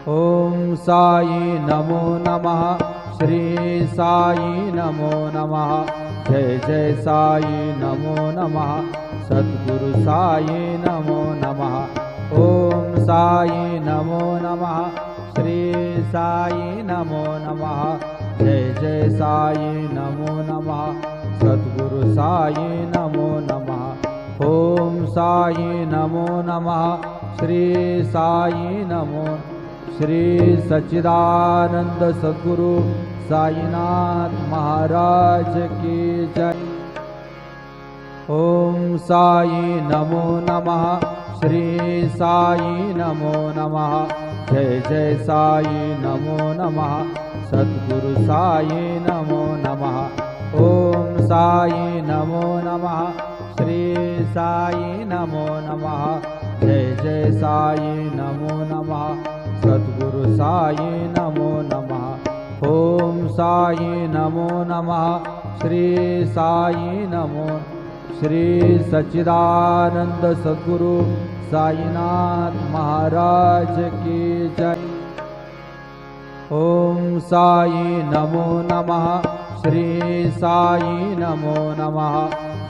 ओम साई नमो नमः। श्री साई नमो नमः। जय जय साई नमो नमः। सद्गुरु साई नमो नमः। ओम साई नमो नमः। श्री साई नमो नमः। जय जय साई नमो नमः। सद्गुरु साई नमो नमः। ओम साई नमो नमः। श्री साई नमो। श्री सच्चिदानंद सद्गुरु साईनाथ महाराज की जय। ओम साई नमो नमः। श्री साई नमो नमः। जय जय साई नमो नमः। सद्गुरु साई नमो नमः। ओम साई नमो नमः। श्री साई नमो नमः। जय जय साई नमो नमः। सद्गुरु साई नमो नमः। ओम साई नमो नमः। श्री साई नमो। श्री सच्चिदानंद सद्गुरु साईनाथ महाराज की जय। ओम साई नमो नमः। श्री साई नमो नमः।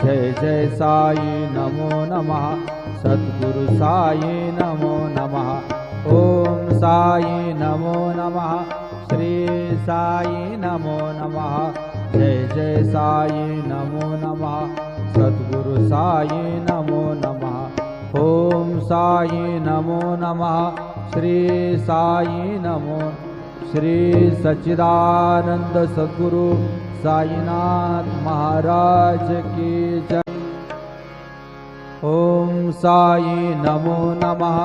जय जय साई नमो नमः। सद्गुरु साई नमो नमः। ओम साई नमो नमः। श्री साई नमो नमः। जय जय साई नमो नमः। सद्गुरु साई नमो नमः। ओम साई नमो नमः। श्री साई नमो। श्री सच्चिदानंद सद्गुरु साईनाथ महाराज की जय। ओम साई नमो नमः।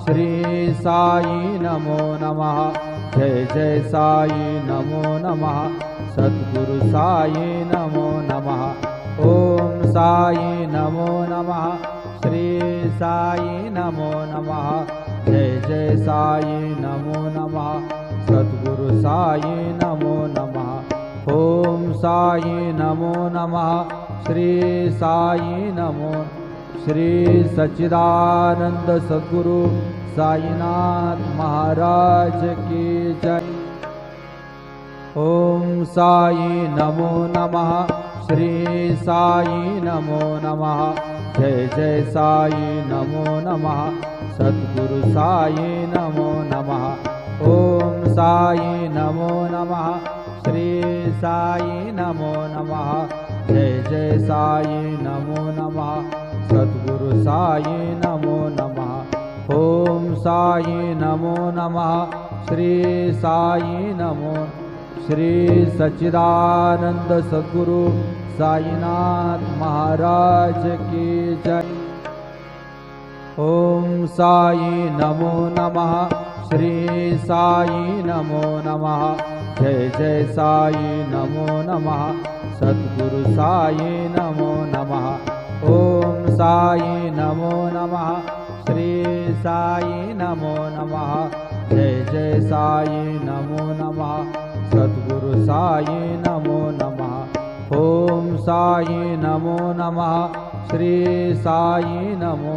श्री साई नमो नमः। जय जय साई नमो नमः। सद्गुरु साई नमो नमः। ओम साई नमो नमः। श्री साई नमो नमः। जय जय साई नमो नमः। सद्गुरु साई नमो नमः। ओम साई नमो नमः। श्री साई नमो। श्री सच्चिदानंद सद्गुरु साईनाथ महाराज की जय। ओम साई नमो नमः। श्री साई नमो नमः। जय जय साई नमो नमः। सद्गुरु साई नमो नमः। ओम साई नमो नमः। श्री साई नमो नमः। जय जय साई नमो नमः। सद्गुरु साई नमो नमः। ओम साई नमो नमः। श्री साई नमो। श्री सच्चिदानंद सद्गुरु साईनाथ महाराज की जय। ओम साई नमो नमः। श्री साई नमो नमः। जय जय साई नमो नमः। सद्गुरु साई नमो नमः। ओम साई नमो नमः। श्री साई नमो नमः। जय जय साई नमो नमः। सद्गुरु साई नमो नमः। ओम साई नमो नमः। श्री साई नमो।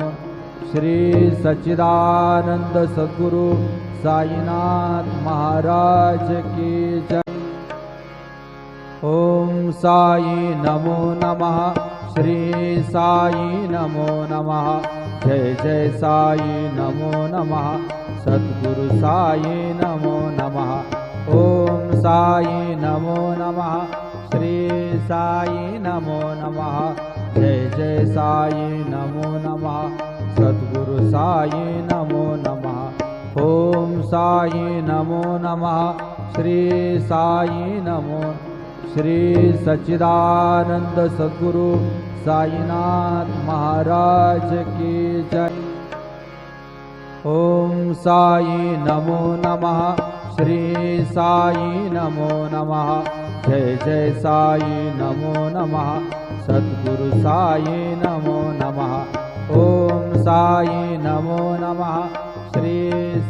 श्री सच्चिदानंद सद्गुरु साईनाथ महाराज की जय। ओम साई नमो नमः। श्री साई नमो नमः। जय जय साई नमो नमः। सद्गुरु साई नमो नमः। ओम साई नमो नमः। श्री साई नमो नमः। जय जय साई नमो नमः। सद्गुरु साई नमो नमः। ओम साई नमो नमः। श्री साई नमो। श्री सच्चिदानंद सद्गुरु साईनाथ महाराज की जय। ओम साई नमो नमः। श्री साई नमो नमः। जय जय साई नमो नमः। सद्गुरु साई नमो नमः। ओम साई नमो नमः। श्री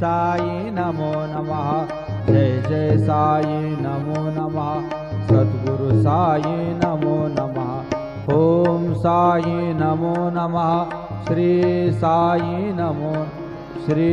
साई नमो नमः। जय जय साई नमो नमः। सद्गुरु साई नमो नमः। ओम साई नमो नमः। श्री साई नमो। श्री